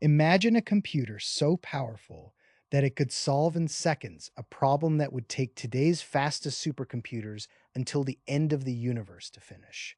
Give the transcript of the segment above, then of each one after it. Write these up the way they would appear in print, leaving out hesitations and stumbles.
Imagine a computer so powerful that it could solve in seconds a problem that would take today's fastest supercomputers until the end of the universe to finish.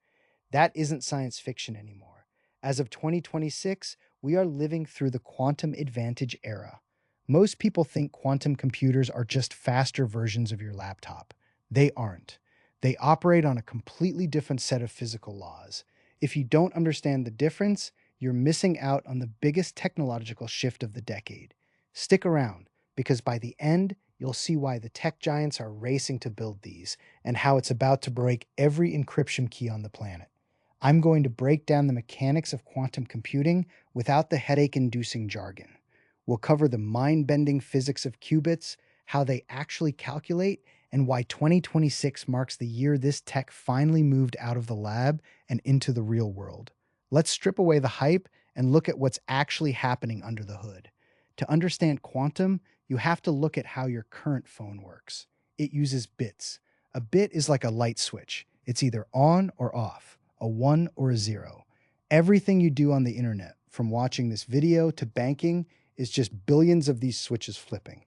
That isn't science fiction anymore. As of 2026, we are living through the quantum advantage era. Most people think quantum computers are just faster versions of your laptop. They aren't. They operate on a completely different set of physical laws. If you don't understand the difference, you're missing out on the biggest technological shift of the decade. Stick around, because by the end, you'll see why the tech giants are racing to build these and how it's about to break every encryption key on the planet. I'm going to break down the mechanics of quantum computing without the headache inducing jargon. We'll cover the mind bending physics of qubits, how they actually calculate, and why 2026 marks the year this tech finally moved out of the lab and into the real world. Let's strip away the hype and look at what's actually happening under the hood. To understand quantum, you have to look at how your current phone works. It uses bits. A bit is like a light switch. It's either on or off, a 1 or a 0. Everything you do on the internet, from watching this video to banking, is just billions of these switches flipping.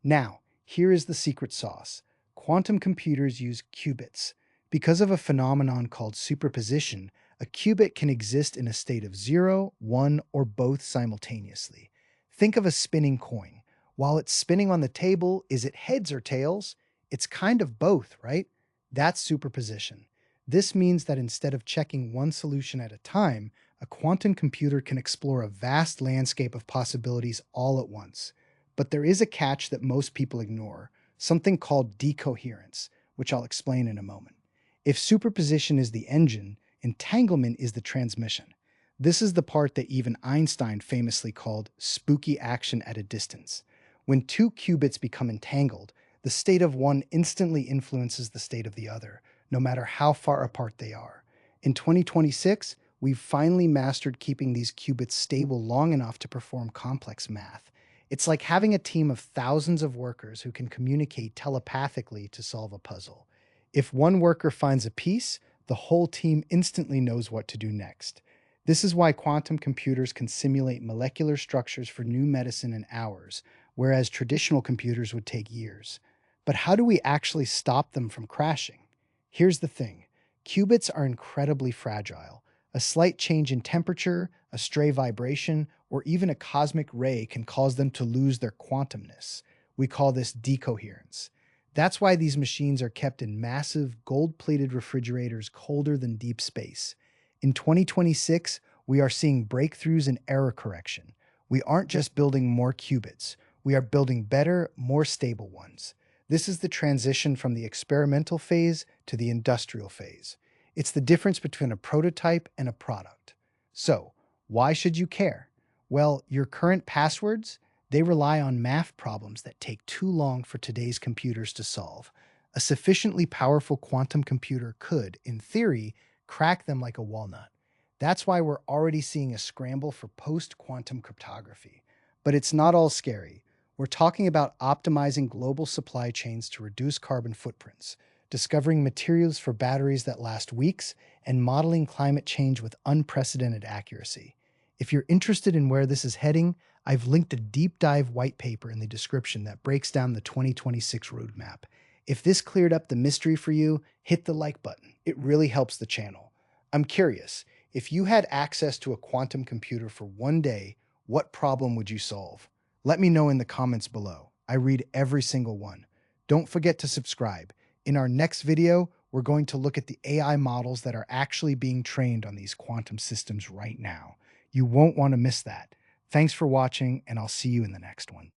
Now, here is the secret sauce. Quantum computers use qubits. Because of a phenomenon called superposition, a qubit can exist in a state of 0, 1, or both simultaneously. Think of a spinning coin. While it's spinning on the table, is it heads or tails? It's kind of both, right? That's superposition. This means that instead of checking one solution at a time, a quantum computer can explore a vast landscape of possibilities all at once. But there is a catch that most people ignore, something called decoherence, which I'll explain in a moment. If superposition is the engine, entanglement is the transmission. This is the part that even Einstein famously called spooky action at a distance. When two qubits become entangled, the state of one instantly influences the state of the other, no matter how far apart they are. In 2026, we've finally mastered keeping these qubits stable long enough to perform complex math. It's like having a team of thousands of workers who can communicate telepathically to solve a puzzle. If one worker finds a piece, the whole team instantly knows what to do next. This is why quantum computers can simulate molecular structures for new medicine in hours, whereas traditional computers would take years. But how do we actually stop them from crashing? Here's the thing. Qubits are incredibly fragile. A slight change in temperature, a stray vibration, or even a cosmic ray can cause them to lose their quantumness. We call this decoherence. That's why these machines are kept in massive, gold-plated refrigerators colder than deep space. In 2026, we are seeing breakthroughs in error correction. We aren't just building more qubits. We are building better, more stable ones. This is the transition from the experimental phase to the industrial phase. It's the difference between a prototype and a product. So, why should you care? Well, your current passwords, they rely on math problems that take too long for today's computers to solve. A sufficiently powerful quantum computer could, in theory, crack them like a walnut. That's why we're already seeing a scramble for post-quantum cryptography. But it's not all scary. We're talking about optimizing global supply chains to reduce carbon footprints, discovering materials for batteries that last weeks, and modeling climate change with unprecedented accuracy. If you're interested in where this is heading, I've linked a deep dive white paper in the description that breaks down the 2026 roadmap. If this cleared up the mystery for you, hit the like button. It really helps the channel. I'm curious, if you had access to a quantum computer for one day, what problem would you solve? Let me know in the comments below. I read every single one. Don't forget to subscribe. In our next video, we're going to look at the AI models that are actually being trained on these quantum systems right now. You won't want to miss that. Thanks for watching, and I'll see you in the next one.